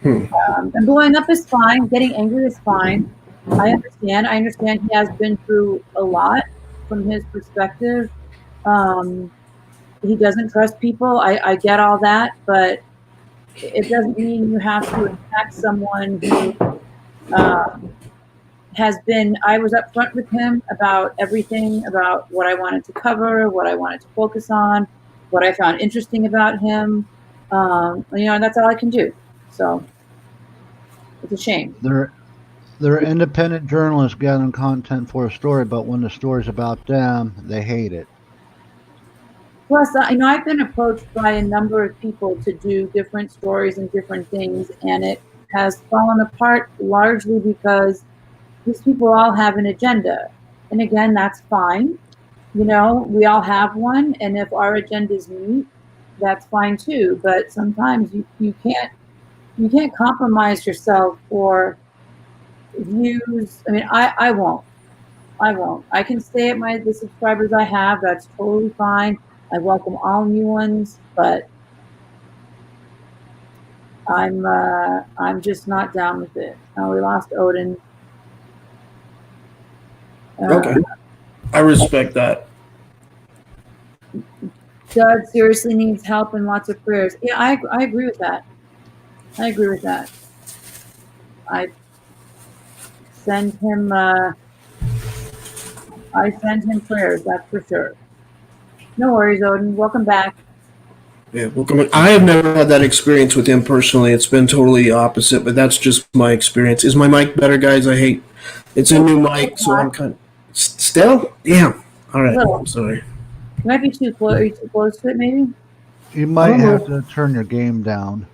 S2: and blowing up is fine. Getting angry is fine. I understand. I understand he has been through a lot from his perspective. He doesn't trust people. I get all that, but it doesn't mean you have to attack someone who has been. I was upfront with him about everything, about what I wanted to cover, what I wanted to focus on, what I found interesting about him. That's all I can do. So it's a shame.
S6: They're independent journalists gathering content for a story, but when the story's about them, they hate it.
S2: Plus, I've been approached by a number of people to do different stories and different things, and it has fallen apart largely because these people all have an agenda. And again, that's fine. We all have one, and if our agendas meet, that's fine too. But sometimes you can't compromise yourself for views. I mean, I won't. I can stay at the subscribers I have. That's totally fine. I welcome all new ones, but I'm just not down with it. We lost Odin.
S4: Okay, I respect that.
S2: Doug seriously needs help and lots of prayers. Yeah, I agree with that. I agree with that. I send him prayers, that's for sure. No worries, Odin. Welcome back.
S4: Yeah, welcome. I have never had that experience with him personally. It's been totally opposite, but that's just my experience. Is my mic better, guys? It's a new mic, so I'm kind of still. Damn. All right. I'm sorry.
S2: You might be too close. Are you too close to it, maybe?
S6: You might have to turn your game down.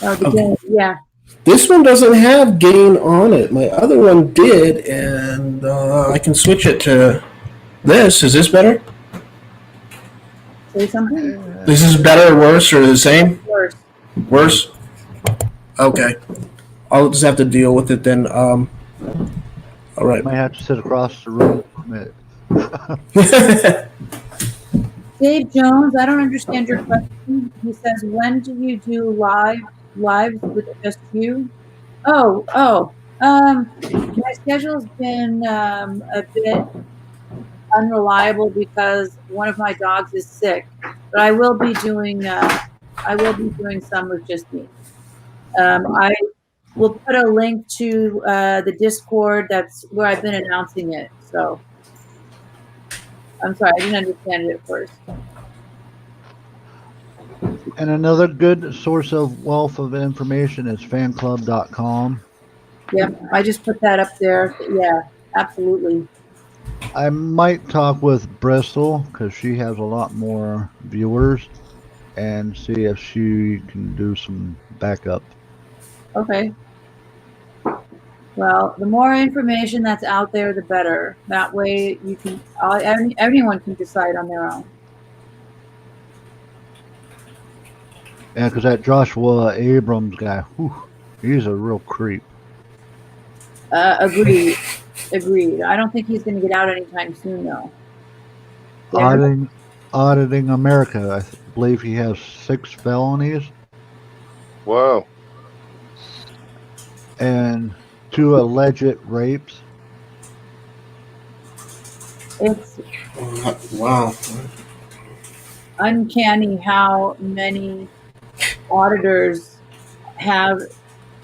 S2: Oh, the game. Yeah.
S4: This one doesn't have gain on it. My other one did, and I can switch it to this. Is this better?
S2: Say something.
S4: This is better or worse or the same?
S2: Worse.
S4: Worse? Okay. I'll just have to deal with it then. All right.
S6: Might have to sit across the room from it.
S2: Dave Jones, I don't understand your question. He says, when do you do lives with just you? My schedule's been a bit unreliable because one of my dogs is sick, but I will be doing some with just me. I will put a link to the Discord. That's where I've been announcing it. So I'm sorry, I didn't understand it at first.
S6: And another good source of wealth of information is fanclub.com.
S2: Yep, I just put that up there. Yeah, absolutely.
S6: I might talk with Bristol because she has a lot more viewers and see if she can do some backup.
S2: Okay. Well, the more information that's out there, the better. That way, you can everyone can decide on their own.
S6: Yeah, because that Joshua Abrams guy, whew, he's a real creep.
S2: Agreed. Agreed. I don't think he's going to get out anytime soon, though. Yeah.
S6: Auditing America, I believe he has 6 felonies
S3: Wow.
S6: and 2 alleged rapes.
S2: It's
S4: Wow.
S2: uncanny how many auditors have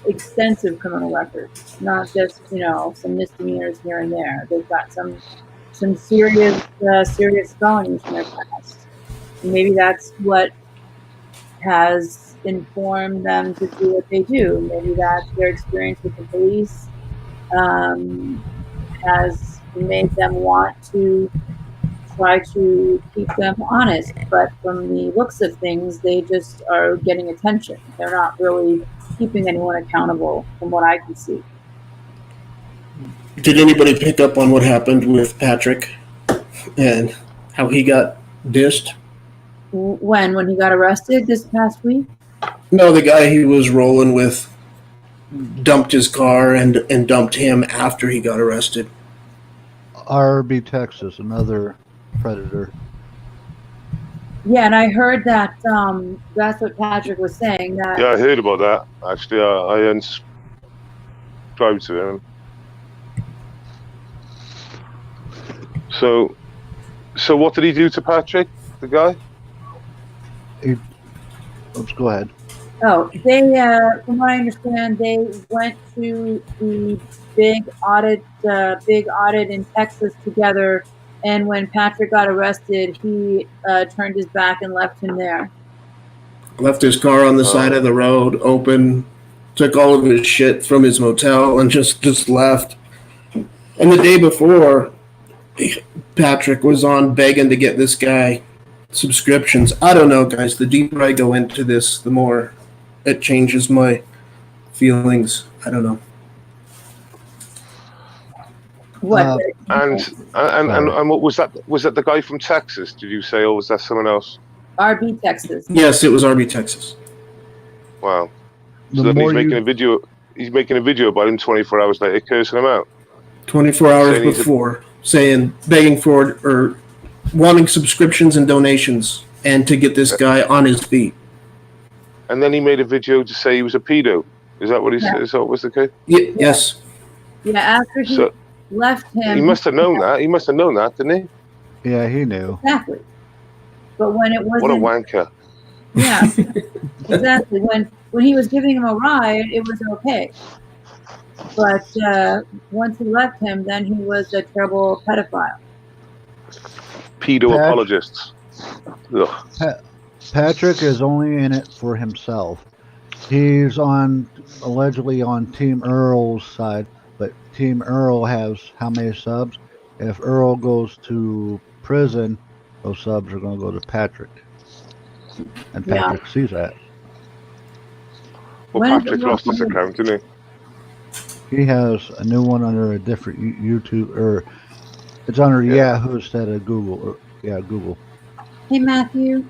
S2: extensive criminal records, not just, some misdemeanors here and there. They've got some serious felonies from their past. And maybe that's what has informed them to do what they do. Maybe that's their experience with the police has made them want to try to keep them honest. But from the looks of things, they just are getting attention. They're not really keeping anyone accountable from what I can see.
S4: Did anybody pick up on what happened with Patrick and how he got dissed?
S2: When he got arrested this past week?
S4: No, the guy he was rolling with dumped his car and dumped him after he got arrested.
S6: RB Texas, another predator.
S2: Yeah, and I heard that that's what Patrick was saying. That
S3: Yeah, I heard about that. Actually, I unsubscribed to him. So what did he do to Patrick, the guy?
S6: Let's go ahead.
S2: Oh, they, from what I understand, they went to the big audit in Texas together. And when Patrick got arrested, he turned his back and left him there.
S4: Left his car on the side of the road, open, took all of his shit from his motel, and just left. And the day before, Patrick was on begging to get this guy subscriptions. I don't know, guys. The deeper I go into this, the more it changes my feelings. I don't know.
S2: What?
S3: And what was that? Was that the guy from Texas? Did you say, or was that someone else?
S2: RB Texas.
S4: Yes, it was RB Texas.
S3: Wow. So then he's making a video. He's making a video about him 24 hours later, cursing him out.
S4: 24 hours before, begging for or wanting subscriptions and donations, and to get this guy on his feet.
S3: And then he made a video to say he was a pedo. Is that what he said? Is that what was the case?
S4: Yes.
S2: Yeah, after he left him.
S3: He must have known that. He must have known that, didn't he?
S6: Yeah, he knew.
S2: Exactly. But when it wasn't.
S3: What a wanker.
S2: Yeah, exactly. When he was giving him a ride, it was okay. But once he left him, then he was a terrible pedophile.
S3: Pedo apologists.
S6: Patrick is only in it for himself. He's allegedly on Team Earl's side, but Team Earl has how many subs? If Earl goes to prison, those subs are going to go to Patrick. And Patrick sees that.
S3: Well, Patrick lost his account, didn't he?
S6: He has a new one under a different YouTube, or it's under Yahoo instead of Google. Google.
S2: Hey, Matthew.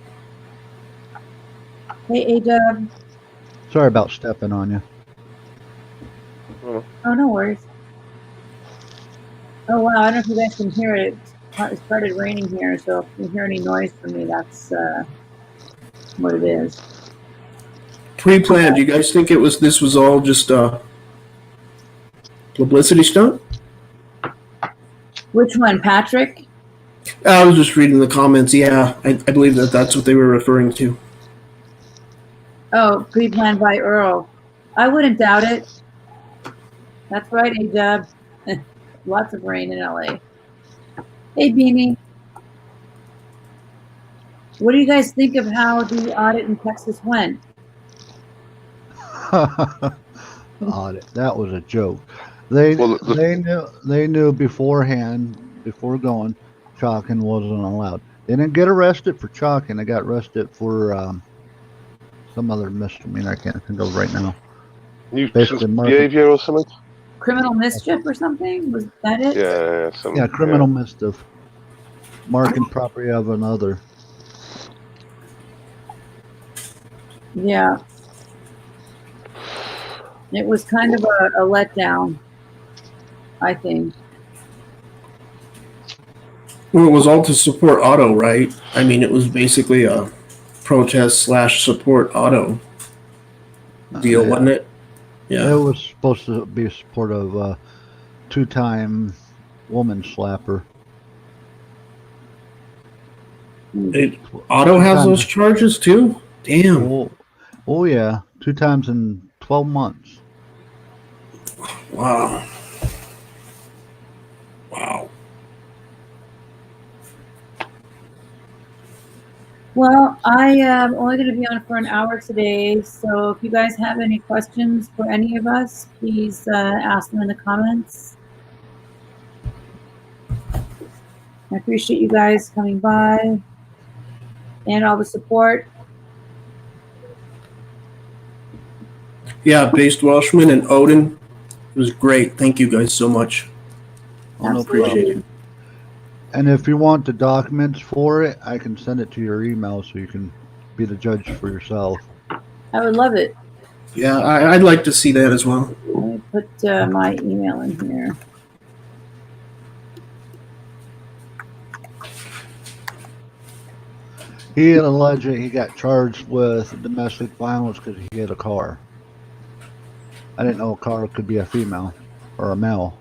S2: Hey, A-Dub.
S6: Sorry about stepping on you.
S2: Oh, no worries. Oh, wow. I don't know if you guys can hear it. it started raining here, so if you hear any noise from me, that's what it is.
S4: Pre-planned. You guys think this was all just publicity stunt?
S2: Which one, Patrick?
S4: I was just reading the comments. Yeah, I believe that's what they were referring to.
S2: Oh, pre-planned by Earl. I wouldn't doubt it. That's right, A-Dub. Lots of rain in LA. Hey, Beanie. What do you guys think of how the audit in Texas went?
S6: Audit. That was a joke. They knew beforehand, before going, chalking wasn't allowed. They didn't get arrested for chalking. They got arrested for some other misdemeanor I can't think of right now.
S3: Nuisance behavior or something?
S2: Criminal mischief or something? Was that it?
S3: Yeah,
S6: criminal mischief. Marking property of another.
S2: Yeah. It was kind of a letdown, I think.
S4: Well, it was all to support Otto, right? I mean, it was basically a protest/support Otto deal,
S6: Yeah.
S4: wasn't it? Yeah.
S6: It was supposed to be a support of two-time woman slapper.
S4: Otto has those charges too? Damn.
S6: Oh yeah. 2 times in 12 months.
S4: Wow. Wow.
S2: Well, I am only going to be on for an hour today, so if you guys have any questions for any of us, please ask them in the comments. I appreciate you guys coming by and all the support.
S4: Yeah, Based Welshman and Odin. It was great. Thank you guys so much.
S6: Oh, no
S4: Appreciate
S6: problem.
S4: it.
S6: And if you want the documents for it, I can send it to your email so you can be the judge for yourself.
S2: I would love it.
S4: Yeah, I'd like to see that as well.
S2: Let me put my email in here.
S6: He had alleged he got charged with domestic violence because he hit a car. I didn't know a car could be a female or a male.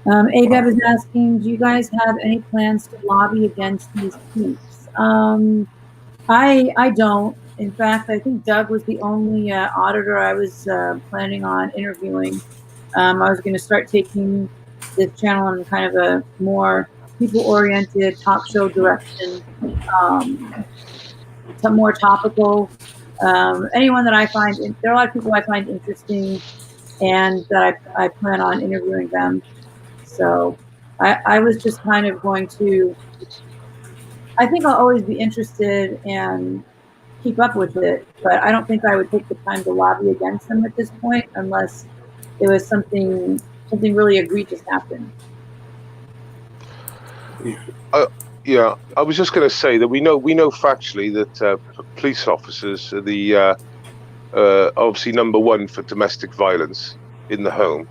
S2: ADEB is asking, do you guys have any plans to lobby against these peeps? I don't. In fact, I think Doug was the only auditor I was planning on interviewing. I was going to start taking this channel in kind of a more people-oriented talk show direction, some more topical. Anyone that I find, there are a lot of people I find interesting, and that I plan on interviewing them. So I was just kind of going to, I think I'll always be interested and keep up with it, but I don't think I would take the time to lobby against them at this point unless it was something really egregious happened.
S3: Yeah, I was just going to say that we know factually that police officers are the obviously number one for domestic violence in the home.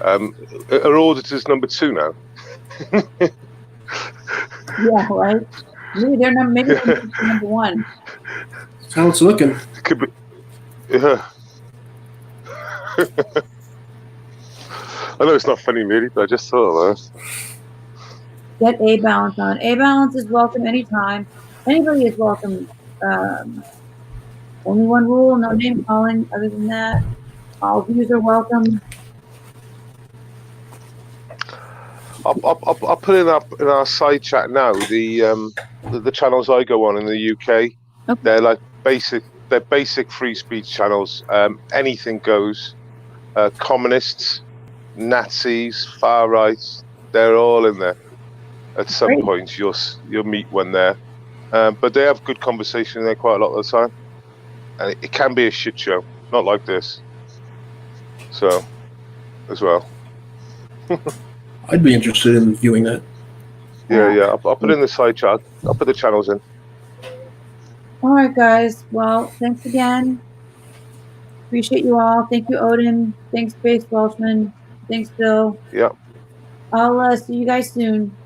S3: Are auditors number 2 now?
S2: Yeah, right. Maybe they're number 1.
S4: That's how it's looking.
S3: It could be. Yeah. I know it's not funny, really, but I just thought.
S2: Get A Balance on. A Balance is welcome anytime. Anybody is welcome. Only one rule: no name calling. Other than that, all views are welcome.
S3: I'll put in our side chat now the channels I go on in the UK.
S2: Okay.
S3: They're like basic free speech channels. Anything goes. Communists, Nazis, far right, they're all in there. At some
S2: Great.
S3: point, you'll meet one there. But they have good conversation there quite a lot of the time. And it can be a shit show, not like this. So, as well.
S4: I'd be interested in viewing that.
S3: Yeah. I'll put in the side chat. I'll put the channels in.
S2: All right, guys. Well, thanks again. Appreciate you all. Thank you, Odin. Thanks, Based Welshman. Thanks, Bill.
S3: Yeah.
S2: I'll see you guys soon.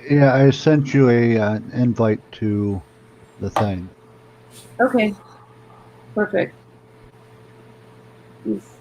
S6: Yeah, I sent you a invite to the thing.
S2: Okay. Perfect. Oof.